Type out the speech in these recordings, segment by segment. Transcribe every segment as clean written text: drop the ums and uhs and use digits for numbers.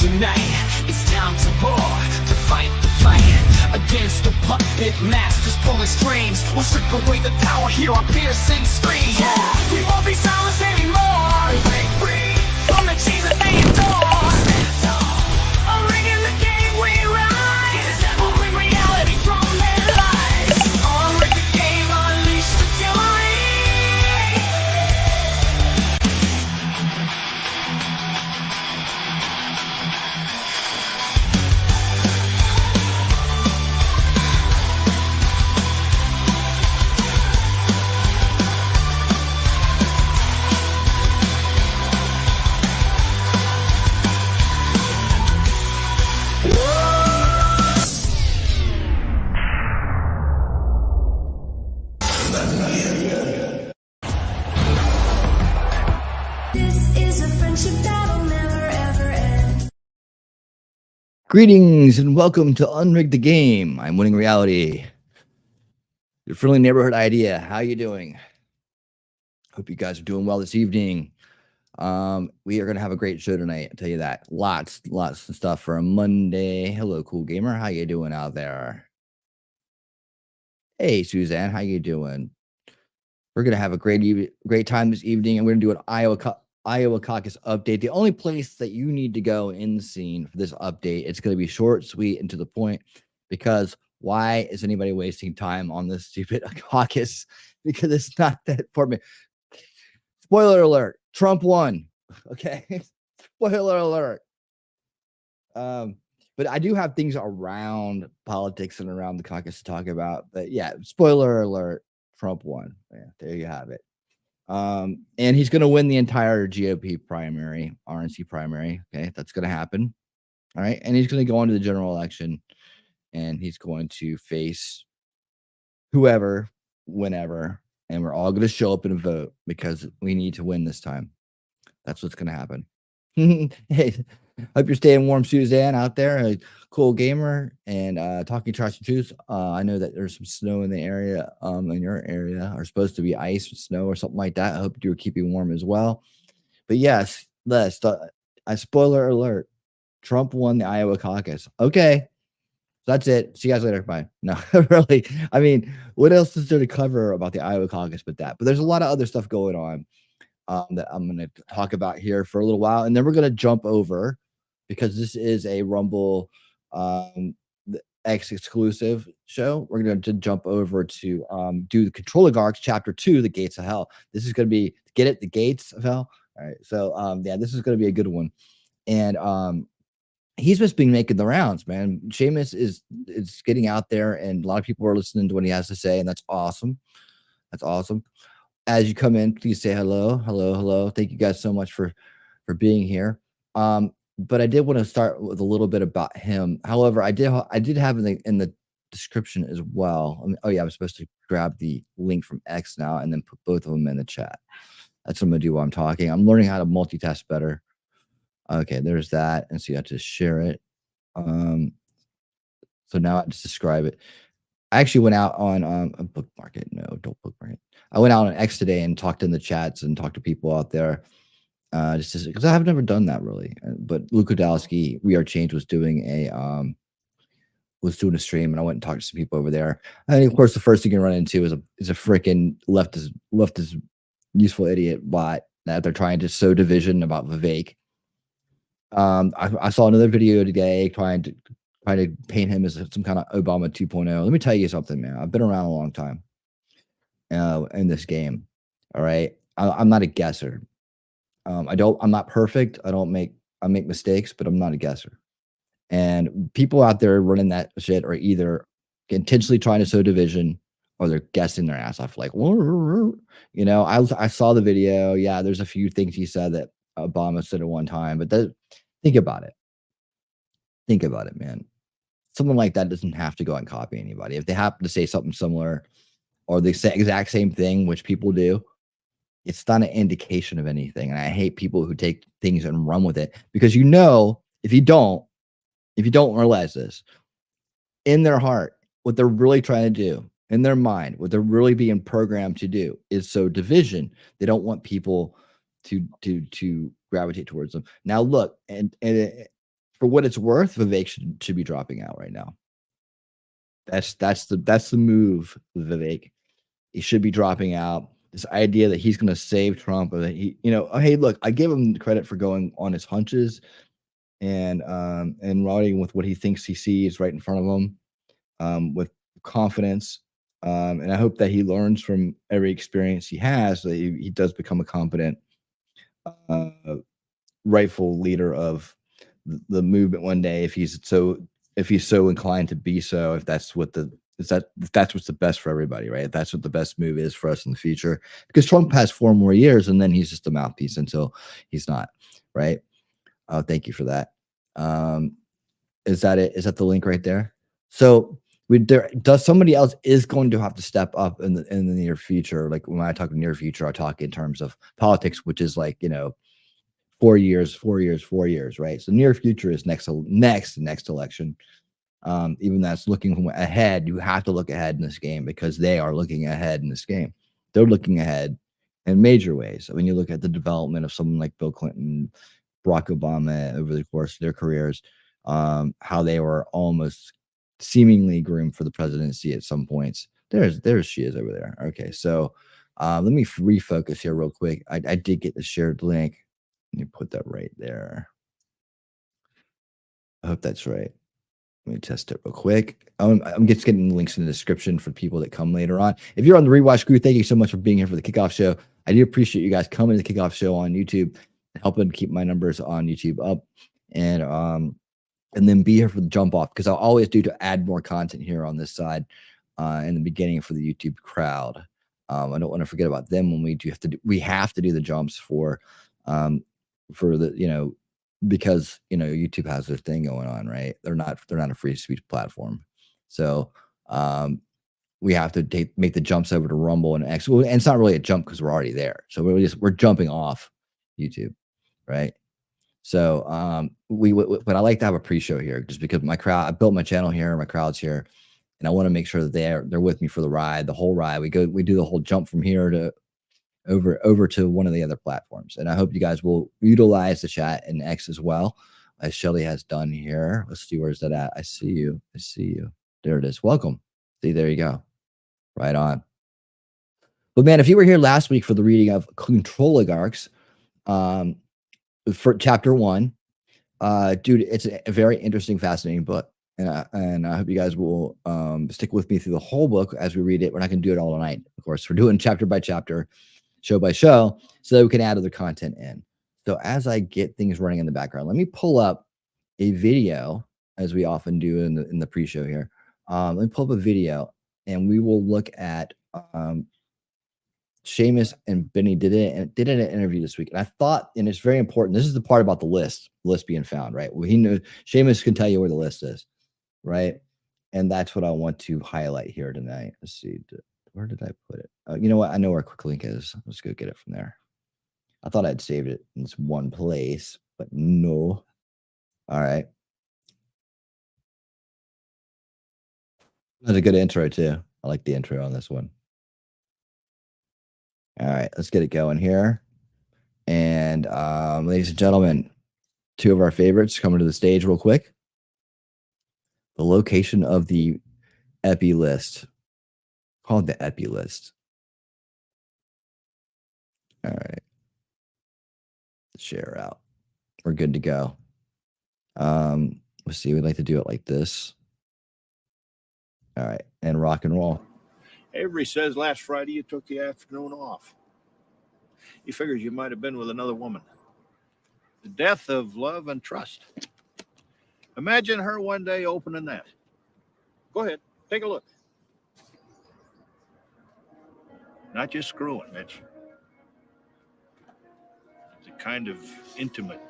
unite. It's time to war, to fight the fight against the puppet masters pulling strings. We'll strip away the power, hear our piercing screams. Yeah, we won't be silenced anymore. Break free from the chains that they adore. Stand tall, Unrig in the game we rise. We'll bring reality from their lies. Unrig the game, unleash the fury. Greetings and welcome to Unrig the Game. I'm Winning Reality. Your friendly neighborhood idea. How you doing? Hope you guys are doing well this evening. We are going to have a great show tonight. I'll tell you that. Lots of stuff for a Monday. Hello, cool gamer. How you doing out there? Hey, Suzanne. How you doing? We're going to have a great time this evening, and we're going to do an Iowa caucus update. The only place that you need to go in the scene for this update, it's going to be short, sweet, and to the point, because why is anybody wasting time on this stupid caucus? Because it's not that important. Spoiler alert, Trump won. Okay. Spoiler alert. But I do have things around politics and around the caucus to talk about. But yeah, spoiler alert, Trump won. Yeah, there you have it. And he's going to win the entire GOP primary, RNC primary. Okay, that's going to happen. All right, and he's going to go on to the general election, and he's going to face whoever, whenever, and we're all going to show up and vote because we need to win this time. That's what's going to happen. Hey, hope you're staying warm, Suzanne, out there, a cool gamer, and talking trash and truth. I know that there's some snow in the area, in your area, or supposed to be ice or snow or something like that. I hope you're keeping warm as well. But yes, spoiler alert, Trump won the Iowa caucus. Okay, so that's it. See you guys later. Bye. No, really. I mean, what else is there to cover about the Iowa caucus but that? But there's a lot of other stuff going on. That I'm going to talk about here for a little while, and then we're going to jump over, because this is a Rumble X exclusive show. We're going to jump over to do the Controligarchs Chapter 2, The Gates of Hell. This is going to be, get it, The Gates of Hell. All right, so yeah, this is going to be a good one, and he's just been making the rounds, man. Seamus is getting out there, and a lot of people are listening to what he has to say, and that's awesome. That's awesome. As you come in, please say hello. Thank you guys so much for being here. But I did want to start with a little bit about him. However, I did have in the description as well. Oh yeah, I'm supposed to grab the link from X now and then put both of them in the chat. That's what I'm gonna do while I'm talking. I'm learning how to multitask better. Okay, there's that, and so you have to share it. So now I just describe it. I actually went out on a bookmark it. No, don't bookmark it. I went out on X today and talked in the chats and talked to people out there, just because I have never done that really. But Luke Kodowski, We Are Change, was doing a stream, and I went and talked to some people over there. And of course, the first thing you run into is a freaking leftist useful idiot bot that they're trying to sow division about Vivek. I saw another video today trying to paint him as some kind of Obama 2.0. Let me tell you something, man. I've been around a long time in this game. All right. I'm not a guesser. I'm not perfect. I make mistakes, but I'm not a guesser. And people out there running that shit are either intentionally trying to sow division, or they're guessing their ass off. Like, you know, I saw the video. Yeah, there's a few things he said that Obama said at one time, but think about it. Think about it, man. Someone like that doesn't have to go and copy anybody. If they happen to say something similar, or they say exact same thing, which people do, it's not an indication of anything. And I hate people who take things and run with it, because if you don't realize this, in their heart, what they're really trying to do, in their mind, what they're really being programmed to do is sow division. They don't want people to gravitate towards them. Now look, and for what it's worth, Vivek should be dropping out right now. That's the move, Vivek. He should be dropping out. This idea that he's going to save Trump, or that he, hey, look, I give him credit for going on his hunches and riding with what he thinks he sees right in front of him, with confidence. And I hope that he learns from every experience he has, so that he does become a competent, rightful leader of the movement one day, if he's so inclined to be so, if that's what's the best for everybody, right? If that's what the best move is for us in the future, because Trump has 4 more years and then he's just a mouthpiece until he's not, right? Thank you for that. Is that it? Is that the link right there? So somebody else is going to have to step up in the near future. Like when I talk near future, I talk in terms of politics, which is like, 4 years, right? So near future is next election. Even that's looking ahead. You have to look ahead in this game, because they are looking ahead in this game. They're looking ahead in major ways. When you look at the development of someone like Bill Clinton, Barack Obama over the course of their careers, how they were almost seemingly groomed for the presidency at some points. There she is over there. Okay, so let me refocus here real quick. I did get the shared link. Let me put that right there. I hope that's right. Let me test it real quick. I'm just getting links in the description for people that come later on. If you're on the Rewatch crew, thank you so much for being here for the kickoff show. I do appreciate you guys coming to the kickoff show on YouTube, helping keep my numbers on YouTube up, and then be here for the jump off, because I'll always do to add more content here on this side in the beginning for the YouTube crowd. I don't want to forget about them when we have to do the jumps for the because YouTube has their thing going on, right? They're not a free speech platform, so we have to make the jumps over to Rumble and X. Well, and it's not really a jump because we're already there, so we're jumping off YouTube, right? So but I like to have a pre-show here, just because I built my channel here, my crowd's here, and I want to make sure that they're with me for the ride, the whole ride. We do the whole jump from here to over to one of the other platforms. And I hope you guys will utilize the chat and X as well, as Shelly has done here. Let's see, where's that at? I see you. There it is. Welcome. See, there you go. Right on. But man, if you were here last week for the reading of Controligarchs, for chapter 1, dude, it's a very interesting, fascinating book. And I hope you guys will stick with me through the whole book as we read it. We're not going to do it all tonight, of course. We're doing chapter by chapter, show by show, so that we can add other content in. So as I get things running in the background, let me pull up a video, as we often do in the pre-show here. Let me pull up a video, and we will look at Seamus and Benny did an interview this week, and I thought, and it's very important. This is the part about the list being found, right? Well, he knows Seamus can tell you where the list is, right? And that's what I want to highlight here tonight. Let's see. Where did I put it? You know what? I know where quick link is. Let's go get it from there. I thought I'd saved it in this one place, but no. All right. That's a good intro too. I like the intro on this one. All right, let's get it going here. And ladies and gentlemen, 2 of our favorites coming to the stage real quick. The location of the epi list. Called the epi list. All right. Share out. We're good to go. Let's see. We'd like to do it like this. All right. And rock and roll. Avery says last Friday you took the afternoon off. He figures you might have been with another woman. The death of love and trust. Imagine her one day opening that. Go ahead. Take a look. Not just screwing, Mitch. The kind of intimate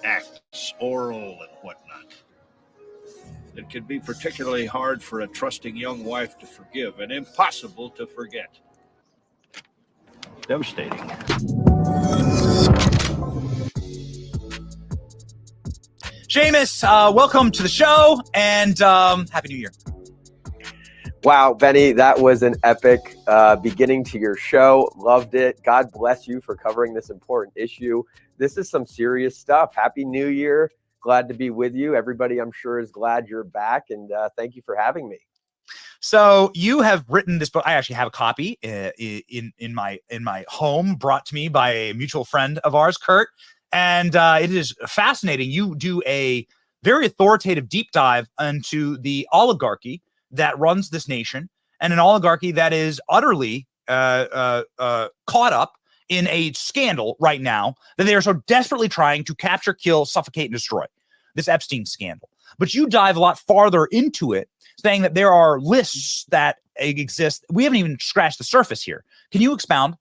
acts, oral and whatnot, that can be particularly hard for a trusting young wife to forgive and impossible to forget. Devastating. Seamus, welcome to the show, and Happy New Year. Wow, Benny, that was an epic beginning to your show. Loved it. God bless you for covering this important issue. This is some serious stuff. Happy New Year. Glad to be with you. Everybody, I'm sure, is glad you're back, and thank you for having me. So you have written this book. I actually have a copy in my home, brought to me by a mutual friend of ours, Kurt, and it is fascinating. You do a very authoritative deep dive into the oligarchy that runs this nation, and an oligarchy that is utterly caught up in a scandal right now that they are so desperately trying to capture, kill, suffocate, and destroy. This Epstein scandal. But you dive a lot farther into it, saying that there are lists that exist. We haven't even scratched the surface here. Can you expound?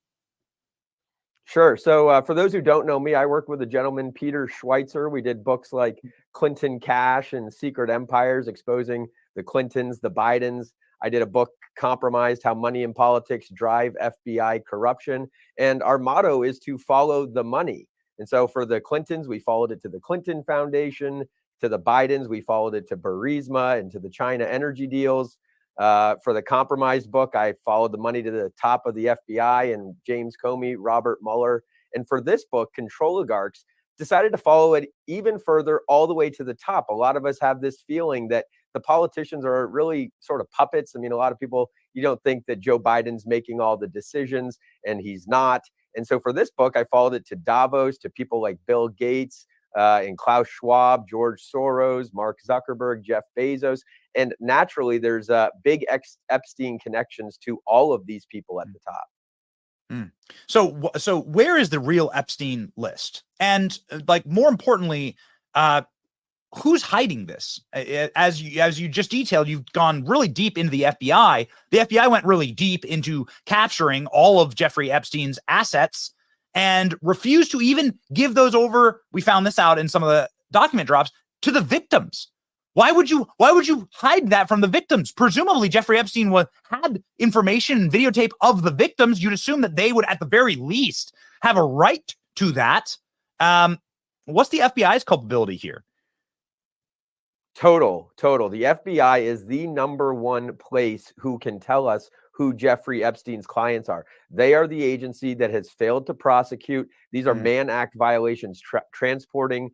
Sure. So for those who don't know me, I work with a gentleman, Peter Schweitzer. We did books like Clinton Cash and Secret Empires, exposing the Clintons, the Bidens. I did a book, Compromised, How Money and Politics Drive FBI Corruption. And our motto is to follow the money. And so for the Clintons, we followed it to the Clinton Foundation. To the Bidens, we followed it to Burisma and to the China energy deals. For the Compromised book, I followed the money to the top of the FBI and James Comey, Robert Mueller. And for this book, Controligarchs, decided to follow it even further all the way to the top. A lot of us have this feeling that the politicians are really sort of puppets. I mean, a lot of people, you don't think that Joe Biden's making all the decisions, and he's not. And so for this book, I followed it to Davos, to people like Bill Gates, and Klaus Schwab, George Soros, Mark Zuckerberg, Jeff Bezos. And naturally, there's big Epstein connections to all of these people at the top. So where is the real Epstein list? And like, more importantly, who's hiding this? As you just detailed, you've gone really deep into the FBI. The FBI went really deep into capturing all of Jeffrey Epstein's assets and refused to even give those over. We found this out in some of the document drops, to the victims. Why would you hide that from the victims? Presumably Jeffrey Epstein had information and videotape of the victims. You'd assume that they would at the very least have a right to that. What's the FBI's culpability here? Total. The FBI is the #1 place who can tell us who Jeffrey Epstein's clients are. They are the agency that has failed to prosecute. These are Mann Act violations, transporting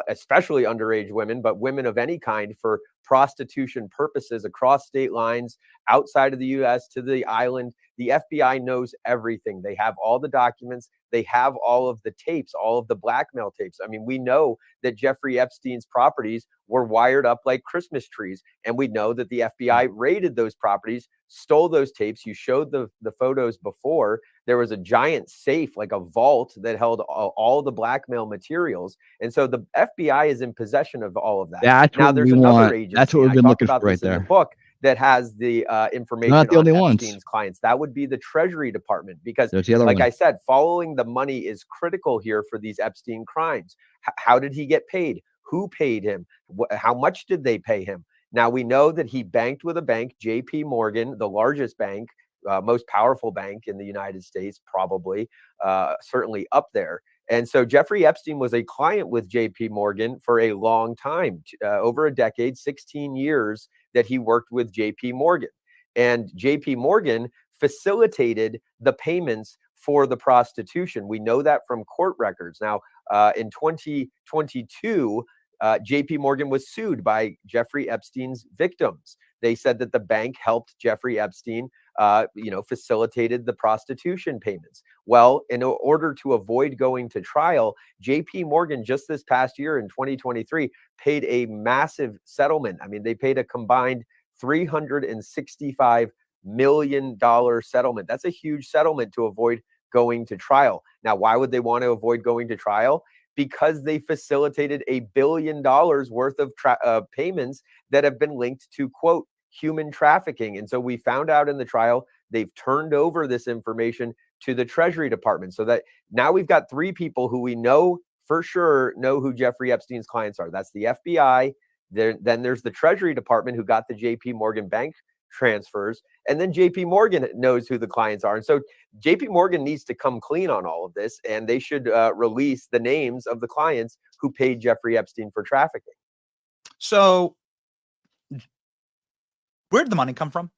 especially underage women, but women of any kind, for prostitution purposes across state lines, outside of the U.S. to the island. The FBI knows everything. They have all the documents. They have all of the tapes, all of the blackmail tapes. I mean, we know that Jeffrey Epstein's properties were wired up like Christmas trees. And we know that the FBI raided those properties, stole those tapes. You showed the photos before. There was a giant safe, like a vault, that held all the blackmail materials. And so the FBI is in possession of all of that. That's now, what there's we another want. agency. That's what we've been looking for right in there. the book that has the information Not the on only Epstein's ones. clients. That would be the Treasury Department, because There's the other like one. I said, following the money is critical here for these Epstein crimes. How did he get paid? Who paid him? How much did they pay him? Now, we know that he banked with a bank, JP Morgan, the largest bank, most powerful bank in the United States, probably, certainly up there. And so Jeffrey Epstein was a client with JP Morgan for a long time, over a decade, 16 years that he worked with JP Morgan. And JP Morgan facilitated the payments for the prostitution. We know that from court records. Now, in 2022, JP Morgan was sued by Jeffrey Epstein's victims. They said that the bank helped Jeffrey Epstein, facilitated the prostitution payments. Well, in order to avoid going to trial, JP Morgan just this past year in 2023 paid a massive settlement. I mean, they paid a combined $365 million settlement. That's a huge settlement to avoid going to trial. Now, why would they want to avoid going to trial? Because they facilitated $1 billion worth of payments that have been linked to, quote, human trafficking. And so we found out in the trial, they've turned over this information to the Treasury Department, so that now we've got 3 people who we know for sure know who Jeffrey Epstein's clients are. That's the FBI. Then there's the Treasury Department, who got the JP Morgan bank transfers, and then JP Morgan knows who the clients are. And so JP Morgan needs to come clean on all of this, and they should release the names of the clients who paid Jeffrey Epstein for trafficking. So where did the money come from?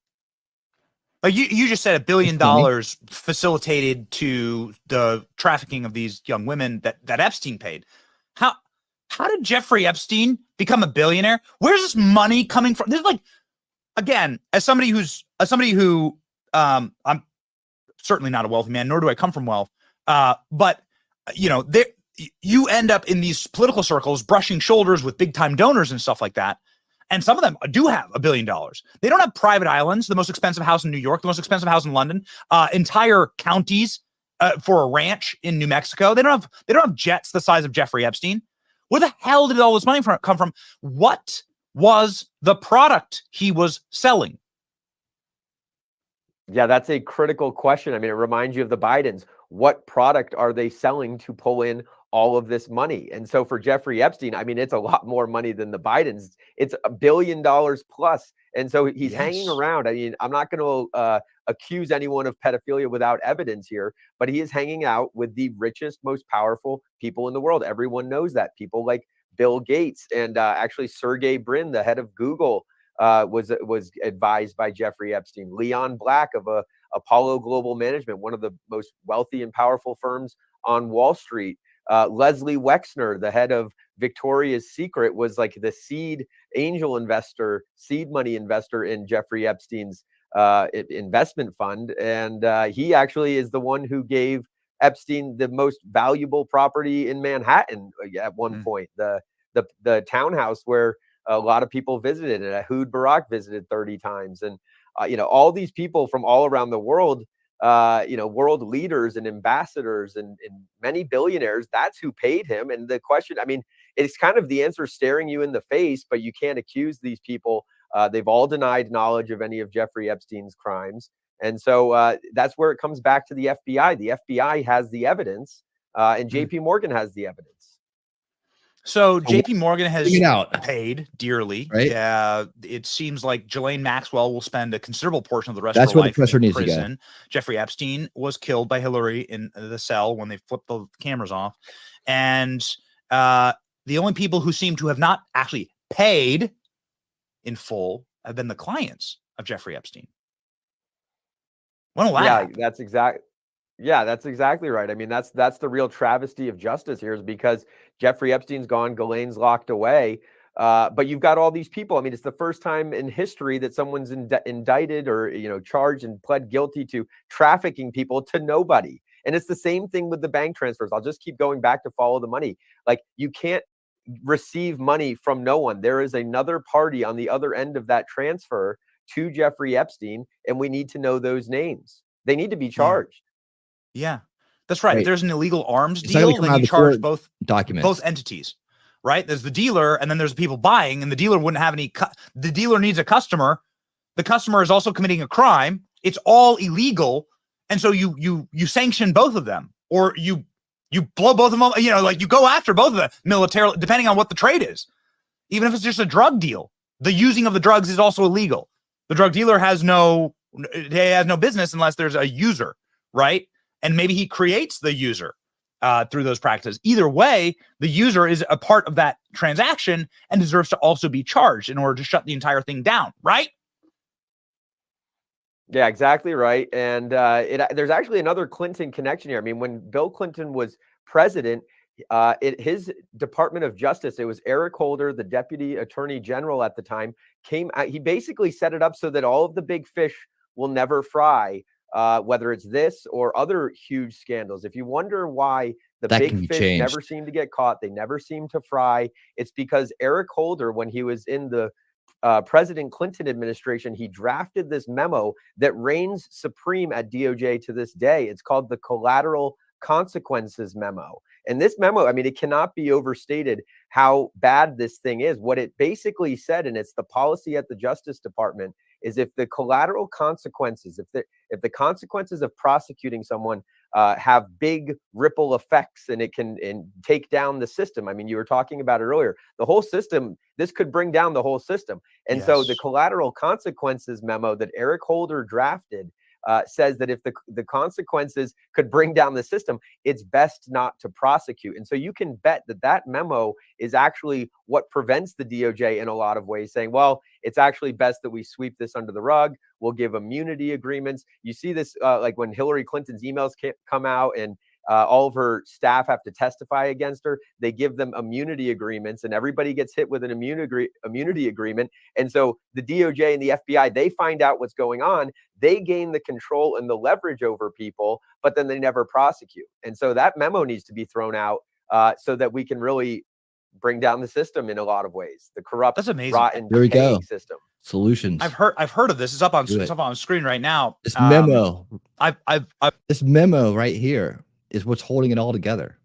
Like you just said, $1 billion That's facilitated to the trafficking of these young women that Epstein paid. How did Jeffrey Epstein become a billionaire? Where's this money coming from? This is like, again, as somebody who I'm certainly not a wealthy man, nor do I come from wealth. But you know, you end up in these political circles brushing shoulders with big time donors and stuff like that. And some of them do have $1 billion. They don't have private islands, the most expensive house in New York, the most expensive house in London, entire counties for a ranch in New Mexico. They don't have jets the size of Jeffrey Epstein. Where the hell did all this money come from? What was the product he was selling? Yeah, that's a critical question. I mean, it reminds you of the Bidens. What product are they selling to pull in all of this money? And so for Jeffrey Epstein, I mean, it's a lot more money than the Bidens. It's $1 billion plus. And so he's hanging around. I mean, I'm not going to accuse anyone of pedophilia without evidence here, but he is hanging out with the richest, most powerful people in the world. Everyone knows that. People like Bill Gates and actually Sergey Brin, the head of Google, was advised by Jeffrey Epstein. Leon Black of Apollo Global Management, one of the most wealthy and powerful firms on Wall Street. Leslie Wexner, the head of Victoria's Secret, was like the seed angel investor, seed money investor in Jeffrey Epstein's investment fund. And he actually is the one who gave Epstein the most valuable property in Manhattan at one point, the townhouse where a lot of people visited, and Ehud Barak visited 30 times. And, you know, all these people from all around the world, you know, world leaders and ambassadors and many billionaires, that's who paid him. And the question, I mean, it's kind of the answer staring you in the face, but you can't accuse these people. They've all denied knowledge of any of Jeffrey Epstein's crimes. And so that's where it comes back to the FBI. The FBI has the evidence, and JP Morgan has the evidence. So JP Morgan has out. paid dearly. Right? Yeah, it seems like Ghislaine Maxwell will spend a considerable portion of the rest That's of her where the life pressure in needs to go. prison. Jeffrey Epstein was killed by Hillary in the cell when they flipped the cameras off. And the only people who seem to have not actually paid in full have been the clients of Jeffrey Epstein. When will that happen? That's exactly right. I mean, that's the real travesty of justice here, is because Jeffrey Epstein's gone, Ghislaine's locked away, but you've got all these people. I mean, it's the first time in history that someone's indicted or, you know, charged and pled guilty to trafficking people to nobody. And it's the same thing with the bank transfers. I'll just keep going back to follow the money. Like, you can't receive money from no one. There is another party on the other end of that transfer to Jeffrey Epstein, and we need to know those names. They need to be charged. Yeah, that's right. Right. If there's an illegal arms It's not gonna deal, come then out you of the charge court documents. both entities, right? There's the dealer, and then there's the people buying, and the dealer wouldn't have any. The dealer needs a customer. The customer is also committing a crime. It's all illegal, and so you sanction both of them, or you blow both of them. You know, like, you go after both of them militarily, depending on what the trade is. Even if it's just a drug deal, the using of the drugs is also illegal. The drug dealer has no business unless there's a user, right? And maybe he creates the user through those practices. Either way, the user is a part of that transaction and deserves to also be charged in order to shut the entire thing down, right? Yeah, exactly right. And there's actually another Clinton connection here. I mean, when Bill Clinton was president, his Department of Justice, it was Eric Holder, the Deputy Attorney General at the time, he basically set it up so that all of the big fish will never fry, whether it's this or other huge scandals. If you wonder why the big fish never seem to get caught, they never seem to fry, it's because Eric Holder, when he was in the President Clinton administration, he drafted this memo that reigns supreme at DOJ to this day. It's called the Collateral Consequences Memo. And this memo, I mean, it cannot be overstated how bad this thing is. What it basically said, and it's the policy at the Justice Department, is if the collateral consequences, if the consequences of prosecuting someone have big ripple effects, and it can take down the system. I mean, you were talking about it earlier. The whole system, this could bring down the whole system. And so the Collateral Consequences Memo that Eric Holder drafted says that if the consequences could bring down the system, it's best not to prosecute. And so you can bet that that memo is actually what prevents the DOJ in a lot of ways, saying, well, it's actually best that we sweep this under the rug. We'll give immunity agreements. You see this like when Hillary Clinton's emails come out and all of her staff have to testify against her. They give them immunity agreements, and everybody gets hit with an immunity agreement. And so the DOJ and the FBI, they find out what's going on. They gain the control and the leverage over people, but then they never prosecute. And so that memo needs to be thrown out so that we can really bring down the system in a lot of ways. The corrupt, That's amazing. rotten, There we go. system. Solutions. I've heard of this. It's up on screen right now. This memo. I've This memo right here is what's holding it all together.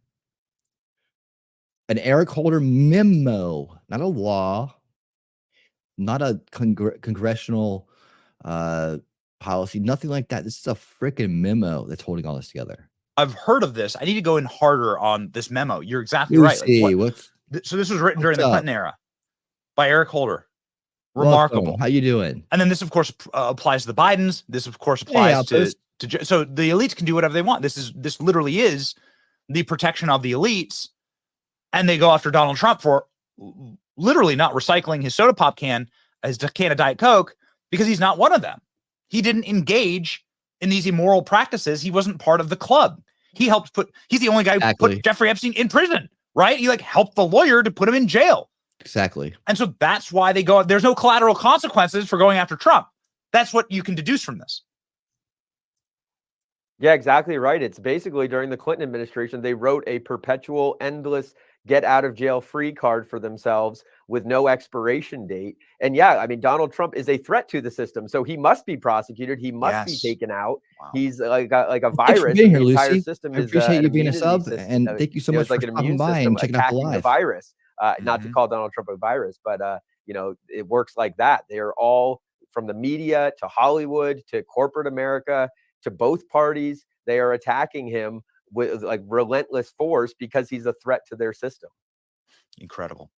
An Eric Holder memo, not a law, not a congressional policy, nothing like that. This is a freaking memo that's holding all this together. I've heard of this. I need to go in harder on this memo. You're exactly Let's right. see, Like, so this was written during the Clinton era by Eric Holder. Remarkable. Welcome. How you doing? And then this, of course, applies to the Bidens. This, of course, applies to so the elites can do whatever they want. This literally is the protection of the elites, and they go after Donald Trump for literally not recycling his soda pop can as a can of Diet Coke because he's not one of them. He didn't engage in these immoral practices. He wasn't part of the club. He helped he's the only guy who put Jeffrey Epstein in prison, right? He like helped the lawyer to put him in jail. Exactly. And so that's why they go, there's no collateral consequences for going after Trump. That's what you can deduce from this. Yeah, exactly right. It's basically during the Clinton administration, they wrote a perpetual, endless get out of jail free card for themselves with no expiration date. And yeah, I mean, Donald Trump is a threat to the system, so he must be prosecuted. He must be taken out. Wow. He's like a virus. Thanks for being here, the entire Lucy. system I appreciate you being a sub, and thank you so much like for stopping by and checking out the live. Virus. Not to call Donald Trump a virus, but you know, it works like that. They are all, from the media to Hollywood to corporate America to both parties, they are attacking him with like relentless force because he's a threat to their system. Incredible.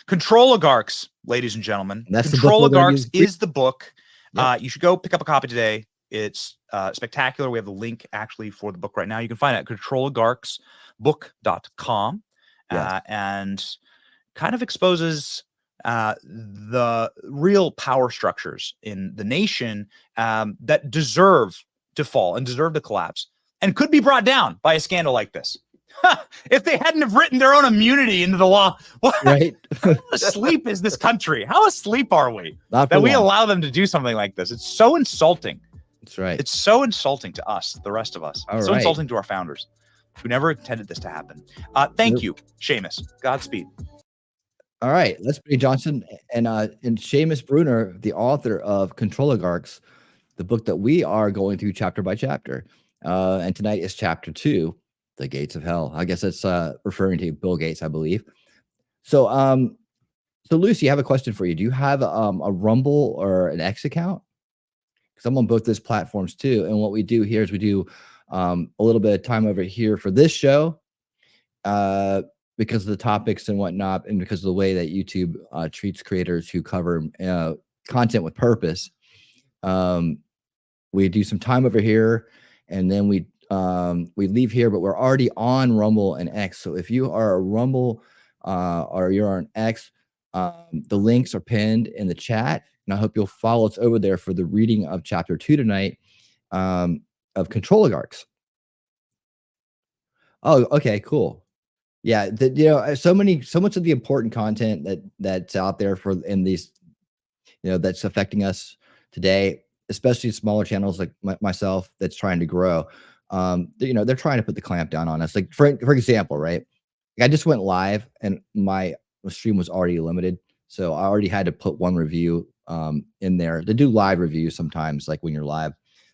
Controligarchs, ladies and gentlemen. That's Controligarchs is the book. Yep. You should go pick up a copy today. It's spectacular. We have the link actually for the book right now. You can find it at controligarchsbook.com. And kind of exposes the real power structures in the nation that deserve to fall and deserve to collapse and could be brought down by a scandal like this. If they hadn't have written their own immunity into the law, right? How asleep is this country? How asleep are we that we allow them to do something like this? It's so insulting. That's right. It's so insulting to us, the rest of us. It's so insulting to our founders who never intended this to happen. Thank you, Seamus. Godspeed. All right, Leslie Johnson and Seamus Bruner, the author of Controligarchs, the book that we are going through chapter by chapter. And tonight is chapter 2, The Gates of Hell. I guess that's referring to Bill Gates, I believe. So, so Lucy, I have a question for you. Do you have a Rumble or an X account? Because I'm on both those platforms too. And what we do here is we do a little bit of time over here for this show. Because of the topics and whatnot, and because of the way that YouTube treats creators who cover content with purpose, we do some time over here, and then we leave here. But we're already on Rumble and X. So if you are a Rumble or you're on X, the links are pinned in the chat, and I hope you'll follow us over there for the reading of chapter 2 tonight of Controligarchs. Oh, okay, cool. Yeah, you know, so much of the important content that's out there in these, you know, that's affecting us today, especially smaller channels like myself that's trying to grow. You know, they're trying to put the clamp down on us. Like for example, right? I just went live and my stream was already limited, so I already had to put one review in there. They do live reviews sometimes, like when you're live.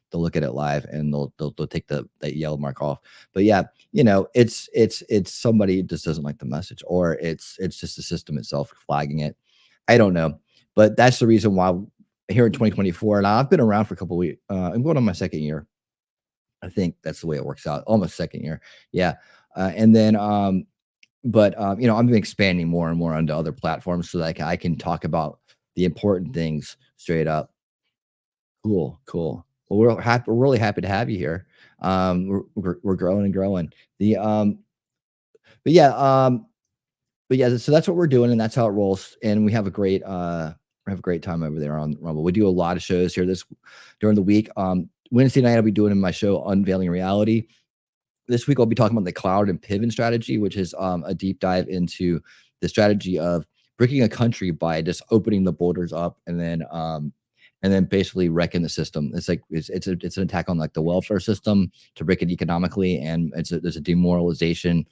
They'll look at it live and they'll take that yellow mark off. But yeah, you know, it's somebody just doesn't like the message, or it's just the system itself flagging it. I don't know, but that's the reason why here in 2024, and I've been around for a couple of weeks. I'm going on my second year. I think that's the way it works out. Almost second year. Yeah. And then, but you know, I'm expanding more and more onto other platforms so that I can talk about the important things straight up. Cool. Well, we're really happy to have you here. We're growing and growing. But yeah, so that's what we're doing, and that's how it rolls. And we have a great time over there on Rumble. We do a lot of shows here during the week. Wednesday night I'll be doing my show Unveiling Reality. This week I'll be talking about the cloud and pivot strategy, which is a deep dive into the strategy of breaking a country by just opening the borders up and then basically wrecking the system. It's like it's an attack on like the welfare system to break it economically, and there's a demoralization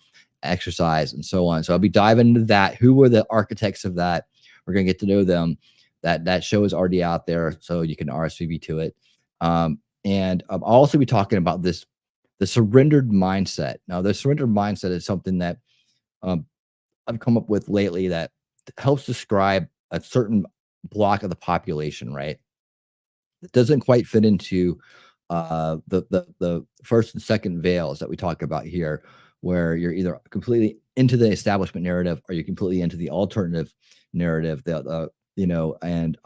exercise and so on. So I'll be diving into that. Who were the architects of that? We're gonna get to know them. That show is already out there, so you can RSVP to it. And I'll also be talking about the surrendered mindset. Now, the surrendered mindset is something that I've come up with lately that helps describe a certain block of the population, right? It doesn't quite fit into the first and second veils that we talk about here, where you're either completely into the establishment narrative or you're completely into the alternative narrative. And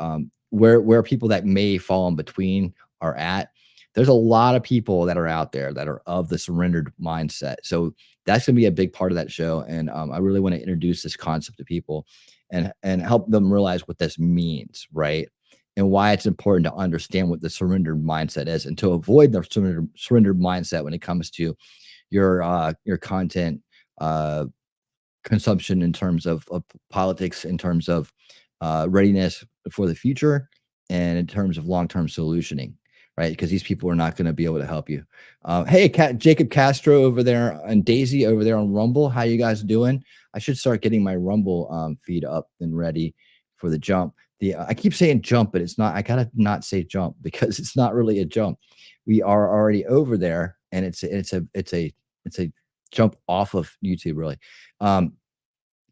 where people that may fall in between are at. There's a lot of people that are out there that are of the surrendered mindset. So that's going to be a big part of that show. And I really want to introduce this concept to people and help them realize what this means, right? And why it's important to understand what the surrendered mindset is and to avoid the surrendered mindset when it comes to your content consumption in terms of politics, in terms of readiness for the future, and in terms of long-term solutioning, right? Because these people are not going to be able to help you. Hey, Jacob Castro over there and Daisy over there on Rumble. How you guys doing? I should start getting my Rumble feed up and ready for the jump. I keep saying jump, but it's not. I gotta not say jump because it's not really a jump. We are already over there, and it's a jump off of YouTube, really.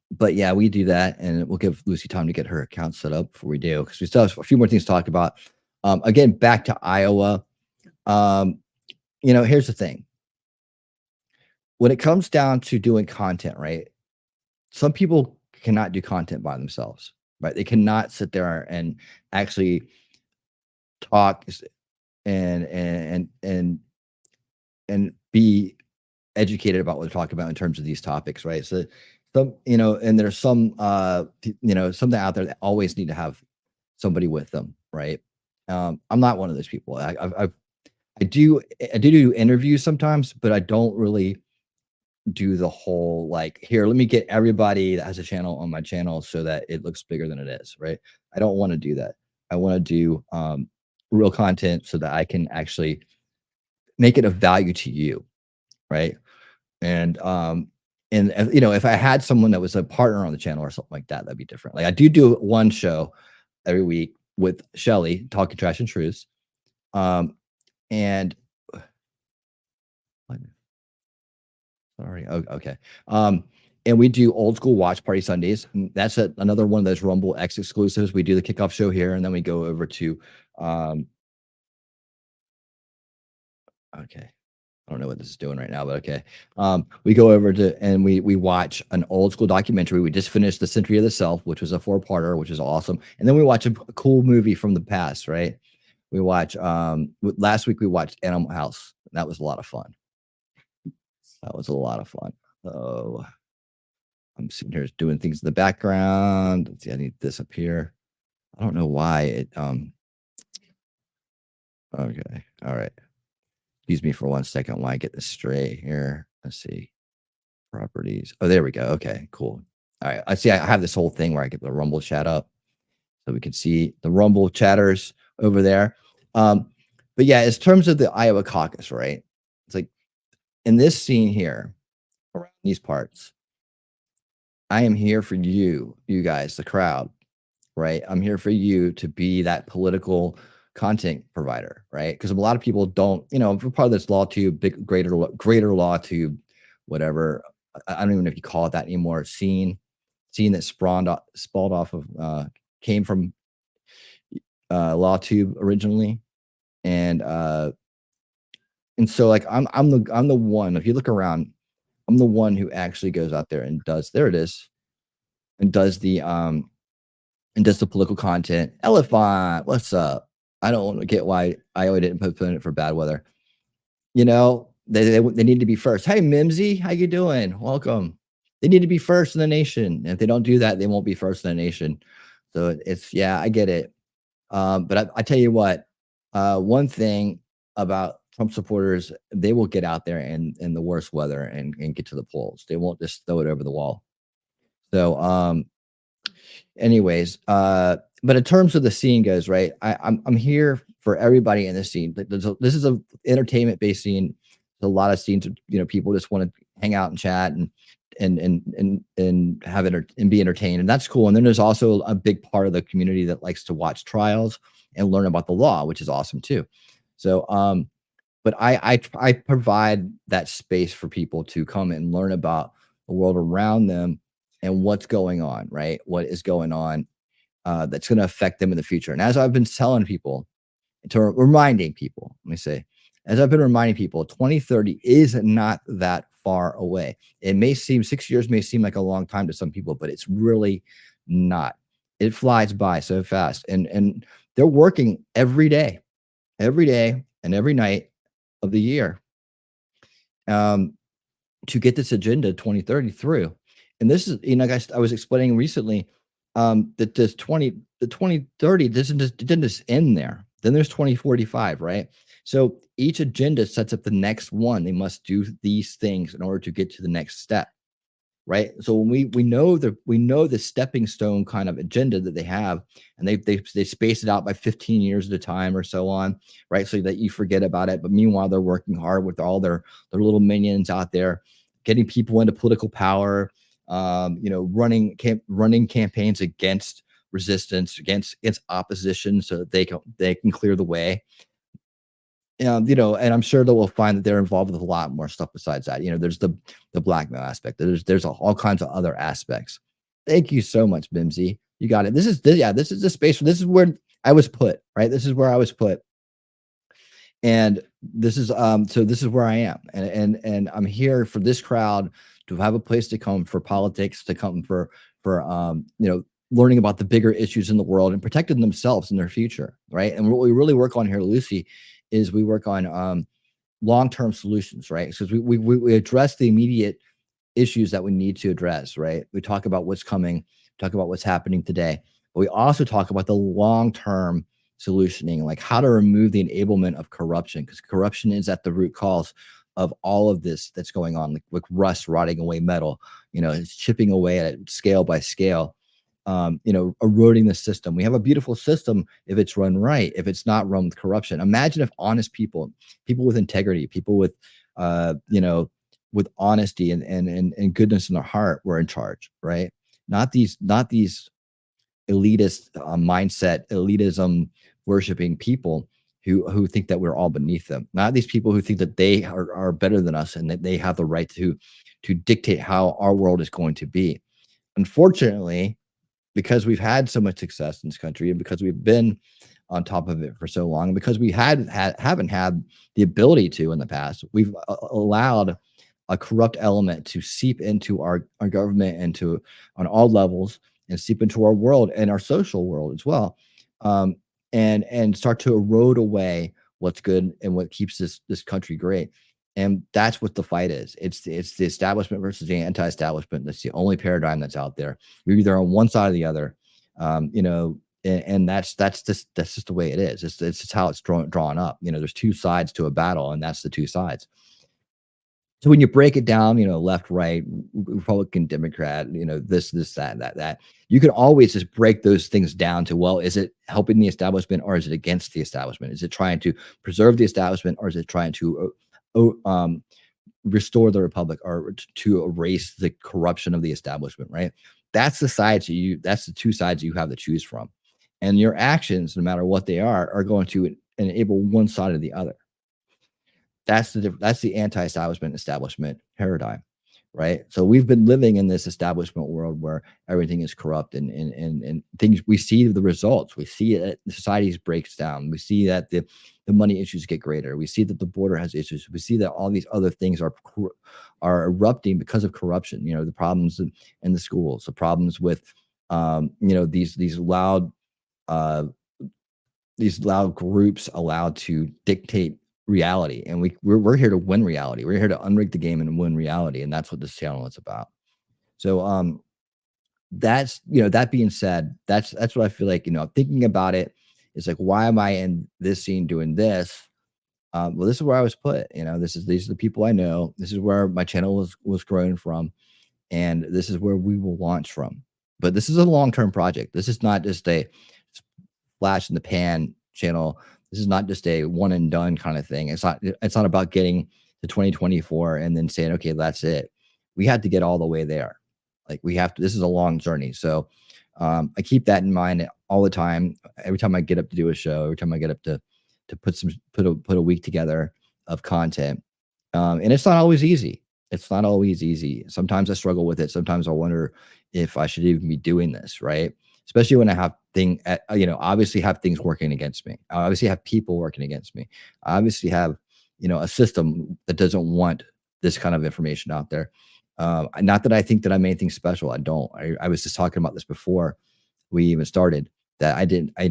But yeah, we do that, and we'll give Lucy time to get her account set up before we do, because we still have a few more things to talk about. Again, back to Iowa. Here's the thing. When it comes down to doing content, right? Some people cannot do content by themselves, right? They cannot sit there and actually talk and be educated about what they're talking about in terms of these topics, right? So and there's some something out there that always need to have somebody with them, right? I'm not one of those people. I do interviews sometimes, but I don't really do the whole like, here, let me get everybody that has a channel on my channel so that it looks bigger than it is, right? I don't want to do that. I want to do real content so that I can actually make it of value to you, right? And if I had someone that was a partner on the channel or something like that, that'd be different. Like I do one show every week with Shelly, Talking Trash and Truths. And sorry. Oh, okay. And we do old school watch party Sundays. And that's another one of those Rumble X exclusives. We do the kickoff show here, and then we go over to okay. I don't know what this is doing right now, but okay. We go over to and we watch an old school documentary. We just finished The Century of the Self, which was a 4-parter, which is awesome. And then we watch a cool movie from the past, right? We watch last week we watched Animal House. That was a lot of fun. Oh, I'm sitting here doing things in the background. Let's see, I need this up here. I don't know why it okay. All right. Excuse me for 1 second while I get this straight here. Let's see. Properties. Oh, there we go. Okay, cool. All right. I see I have this whole thing where I get the Rumble chat up so we can see the Rumble chatters over there. But yeah, in terms of the Iowa caucus, right? It's like in this scene here, around these parts, I am here for you guys, the crowd, right? I'm here for you to be that political content provider, right? Because a lot of people don't, for part of this law tube, greater law tube, whatever. I don't even know if you call it that anymore. Scene that sprawled off of came from law tube originally, and so like I'm the one. If you look around, I'm the one who actually goes out there and does. There it is, and does the political content. Elephant, what's up? I don't get why Iowa didn't put in it for bad weather. You know, they need to be first. Hey, Mimsy, how you doing? Welcome. They need to be first in the nation. And if they don't do that, they won't be first in the nation. So it's, yeah, I get it. But I tell you what, one thing about Trump supporters, they will get out there in the worst weather and get to the polls. They won't just throw it over the wall. So, anyways, but in terms of the scene goes, right, I'm here for everybody in the scene. This is a entertainment based scene. There's a lot of scenes, you know, people just want to hang out and chat and have it and be entertained, and that's cool. And then there's also a big part of the community that likes to watch trials and learn about the law, which is awesome too. So, but I provide that space for people to come and learn about the world around them and what's going on, right? What is going on that's going to affect them in the future. And as I've been telling people, reminding people, let me say, as I've been reminding people, 2030 is not that far away. It may seem 6 years may seem like a long time to some people, but it's really not. It flies by so fast, and they're working every day and every night of the year to get this agenda 2030 through. And this is, you know, guys, I was explaining recently that the 2030 didn't just end there. Then there's 2045, right? So each agenda sets up the next one. They must do these things in order to get to the next step, right? So when we know the stepping stone kind of agenda that they have, and they space it out by 15 years at a time or so on, right? So that you forget about it. But meanwhile, they're working hard with all their little minions out there, getting people into political power, you know, running campaigns against resistance, against opposition, so that they can clear the way. You know, and I'm sure that we'll find that they're involved with a lot more stuff besides that. You know, there's the blackmail aspect. There's all kinds of other aspects. Thank you so much, Bimsy. You got it. This is the space. This is where I was put, right? This is where I was put. And this is so this is where I am. And I'm here for this crowd to have a place to come for politics, to come for you know, learning about the bigger issues in the world and protecting themselves and their future, right? And what we really work on here, Lucy, is we work on long-term solutions, right? Because we address the immediate issues that we need to address, right? We talk about what's coming, talk about what's happening today, but we also talk about the long-term solutioning, like how to remove the enablement of corruption, because corruption is at the root cause of all of this that's going on, like rust rotting away metal, you know, it's chipping away at it scale by scale. You know, eroding the system. We have a beautiful system if it's run right, if it's not run with corruption. Imagine if honest people with integrity, people with, you know, with honesty and goodness in their heart were in charge, right? Not these elitist mindset, elitism worshiping people who think that we're all beneath them. Not these people who think that they are better than us and that they have the right to dictate how our world is going to be. Unfortunately, because we've had so much success in this country, and because we've been on top of it for so long, and because we haven't had the ability to in the past, we've allowed a corrupt element to seep into our government and on all levels, and seep into our world and our social world as well, and start to erode away what's good and what keeps this country great. And that's what the fight is. It's the establishment versus the anti-establishment. That's the only paradigm that's out there. You're either on one side or the other, you know, and that's just the way it is. It's just how it's drawn up. You know, there's two sides to a battle, and that's the two sides. So when you break it down, you know, left, right, Republican, Democrat, you know, this, that, you can always just break those things down to, well, is it helping the establishment or is it against the establishment? Is it trying to preserve the establishment or is it trying to restore the republic or to erase the corruption of the establishment, right? That's the two sides you have to choose from. And your actions, no matter what they are going to enable one side or the other. That's the anti-establishment paradigm, right? So we've been living in this establishment world where everything is corrupt and things. We see the results. We see that the society breaks down. We see that the money issues get greater. We see that the border has issues. We see that all these other things are erupting because of corruption. You know, the problems in the schools, the problems with you know, these loud these loud groups allowed to dictate reality, and we're here to win reality. We're here to unrig the game and win reality, and that's what this channel is about. So that's, that being said, that's what I feel like, thinking about it, it's like, why am I in this scene doing this? Well, this is where I was put. These are the people I know. This is where my channel was growing from, and this is where we will launch from. But this is a long-term project. This is not just a flash in the pan channel. This is not just a one and done kind of thing. It's not about getting to 2024 and then saying, okay, that's it. We have to get all the way there. Like, we have to. This is a long journey. So I keep that in mind all the time. Every time I get up to do a show, every time I get up to put a week together of content, and it's not always easy. It's not always easy. Sometimes I struggle with it. Sometimes I wonder if I should even be doing this, right? Especially when I have obviously have things working against me. I obviously have people working against me. I obviously have, a system that doesn't want this kind of information out there. Not that I think that I'm anything special. I don't. I was just talking about this before we even started, that I didn't, I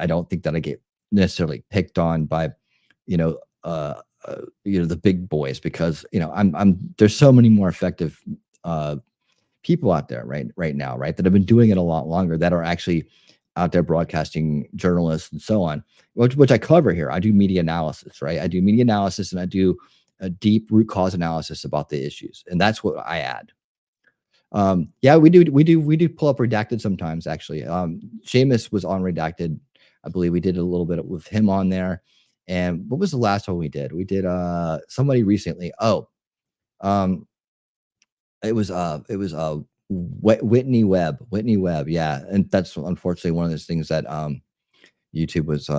don't think that I get necessarily picked on by, the big boys, because, there's so many more effective, people out there right now, right, that have been doing it a lot longer, that are actually out there broadcasting, journalists and so on, which I cover here. I do media analysis, right? I do media analysis, and I do a deep root cause analysis about the issues, and that's what I add. Yeah, we do pull up Redacted sometimes, actually. Seamus was on Redacted. I believe we did a little bit with him on there. And what was the last one we did? We did somebody recently. It was Whitney Webb. Yeah. And that's unfortunately one of those things that YouTube was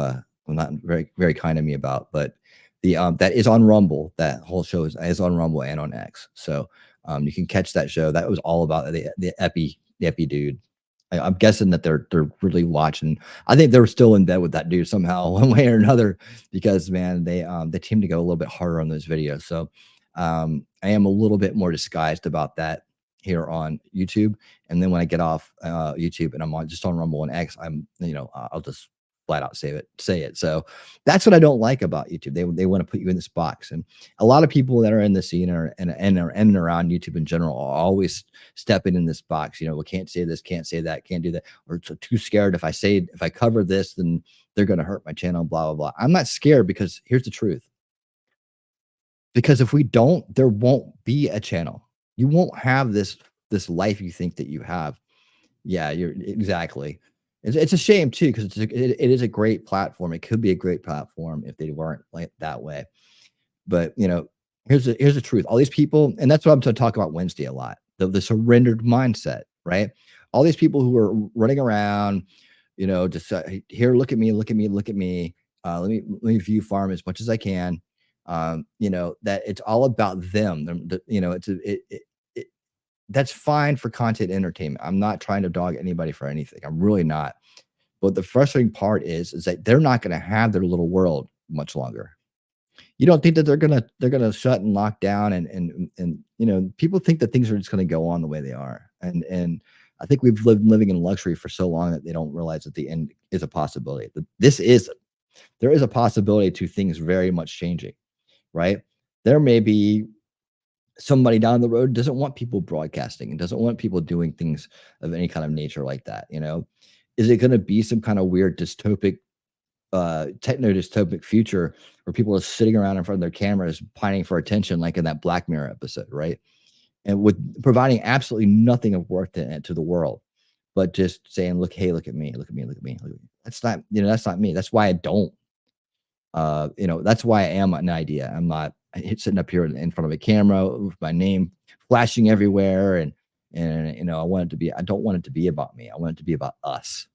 not very, very kind to me about. But the that is on Rumble. That whole show is on Rumble and on X. So you can catch that show. That was all about the Epi dude. I'm guessing that they're really watching. I think they're still in bed with that dude somehow, one way or another, because, man, they seem to go a little bit harder on those videos. So I am a little bit more disguised about that here on YouTube. And then when I get off YouTube and I'm just on Rumble and X, I'll just flat out say it. So that's what I don't like about YouTube. They want to put you in this box, and a lot of people that are in the scene and around YouTube in general are always stepping in this box. We can't say this, can't say that, can't do that, or too scared. If I cover this, then they're going to hurt my channel, blah, blah, blah. I'm not scared, because here's the truth. Because if we don't, there won't be a channel. You won't have this life you think that you have. Yeah, you're exactly. It's a shame too, because it is a great platform. It could be a great platform if they weren't like that way. But here's the truth. All these people, and that's what I'm going to talk about Wednesday a lot. The surrendered mindset, right? All these people who are running around, just here, look at me. Let me view farm as much as I can. That it's all about them. That's fine for content entertainment. I'm not trying to dog anybody for anything. I'm really not. But the frustrating part is that they're not going to have their little world much longer. You don't think that they're gonna shut and lock down, and people think that things are just going to go on the way they are. And I think we've living in luxury for so long that they don't realize that the end is a possibility. There is a possibility to things very much changing, right? There may be somebody down the road doesn't want people broadcasting and doesn't want people doing things of any kind of nature like that. Is it going to be some kind of weird dystopic, techno-dystopic future where people are sitting around in front of their cameras pining for attention, like in that Black Mirror episode, right? And with providing absolutely nothing of worth to the world, but just saying, look at me. That's not, that's not me. That's why I don't. That's why I am an idea. I'm not sitting up here in front of a camera with my name flashing everywhere. And I don't want it to be about me. I want it to be about us.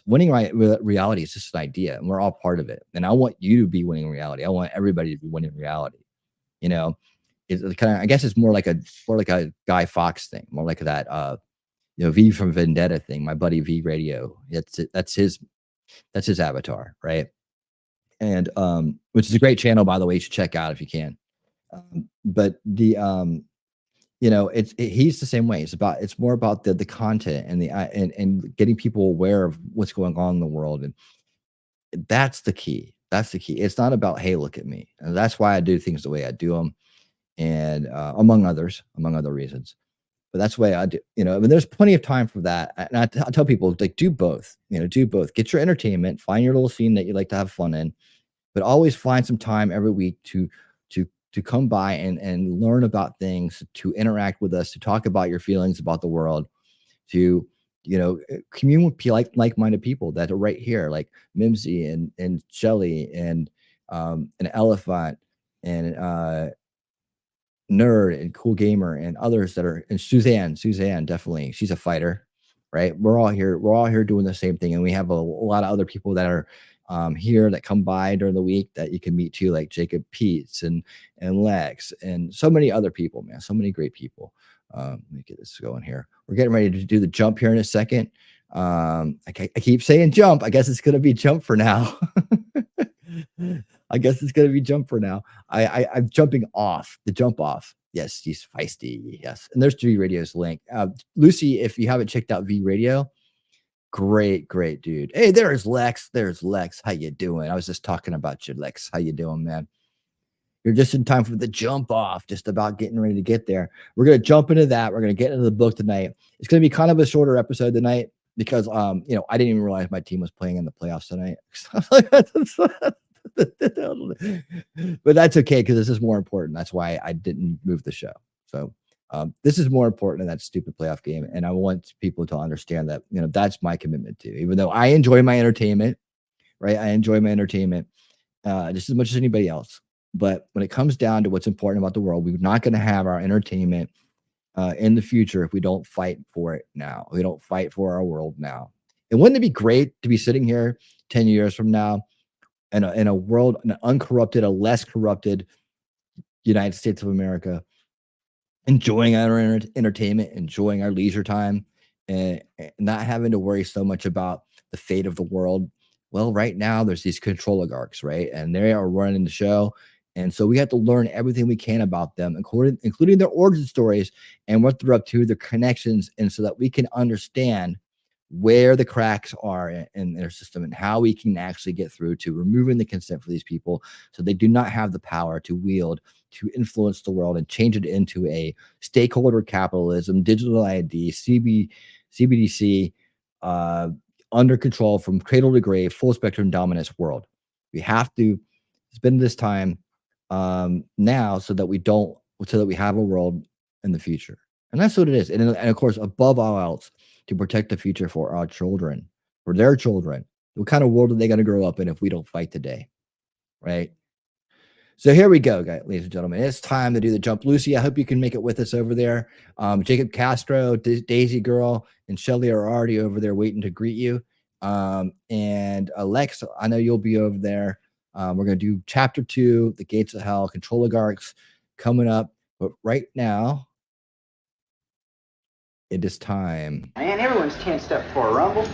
Winning reality is just an idea, and we're all part of it. And I want you to be winning reality. I want everybody to be winning reality. It's kind of, I guess it's more like a Guy Fawkes thing, more like that, V from Vendetta thing. My buddy V Radio. That's his avatar, right? And which is a great channel, by the way. You should check out if you can. But the he's the same way. It's more about the content and and getting people aware of what's going on in the world. And That's the key. That's the key. It's not about, hey, look at me. And that's why I do things the way I do them, and among other reasons. But that's the way I do. You know, I mean, there's plenty of time for that. And I tell people, like, do both. You know, do both. Get your entertainment. Find your little scene that you like to have fun in, but always find some time every week to come by and learn about things, to interact with us, to talk about your feelings about the world, to commune with like-minded people that are right here, like Mimsy and Shelly and an Elephant and Nerd and Cool Gamer and others that are, and Suzanne definitely, she's a fighter, right? We're all here doing the same thing, and we have a lot of other people that are here that come by during the week that you can meet too, like Jacob Peets and Lex and so many other people, man, so many great people. Let me get this going here. We're getting ready to do the jump here in a second. I keep saying jump. I guess it's gonna be jump for now. I guess it's gonna be jump for now. I'm jumping off the jump off. Yes, he's feisty. Yes, and there's V Radio's link. Lucy, if you haven't checked out V Radio, great dude. Hey, there's Lex. How you doing? I was just talking about you, Lex. How you doing, man? You're just in time for the jump off, just about getting ready to get there. We're going to jump into that. We're going to get into the book tonight. It's going to be kind of a shorter episode tonight because, I didn't even realize my team was playing in the playoffs tonight. But that's okay because this is more important. That's why I didn't move the show. So this is more important than that stupid playoff game. And I want people to understand that, that's my commitment to, even though I enjoy my entertainment, right? I enjoy my entertainment just as much as anybody else. But when it comes down to what's important about the world, we're not going to have our entertainment in the future if we don't fight for it now. We don't fight for our world now. And wouldn't it be great to be sitting here 10 years from now in a world, an uncorrupted, a less corrupted United States of America, enjoying our entertainment, enjoying our leisure time, and not having to worry so much about the fate of the world? Well, right now there's these Controligarchs, right? And they are running the show. And so we have to learn everything we can about them, including their origin stories and what they're up to, their connections, and so that we can understand where the cracks are in their system and how we can actually get through to removing the consent for these people so they do not have the power to wield, to influence the world and change it into a stakeholder capitalism, digital ID, CBDC, under control from cradle to grave, full spectrum dominance world. We have to spend this time now so that we have a world in the future. And that's what it is. And of course, above all else, to protect the future for our children, for their children. What kind of world are they going to grow up in if we don't fight today? Right? So here we go, guys, ladies and gentlemen. It's time to do the jump. Lucy, I hope you can make it with us over there. Jacob Castro, Daisy Girl, and Shelly are already over there waiting to greet you. And Alex, I know you'll be over there. We're going to do chapter 2, The Gates of Hell, Controligarchs, coming up. But right now, it is time. Man, everyone's tensed up for a rumble.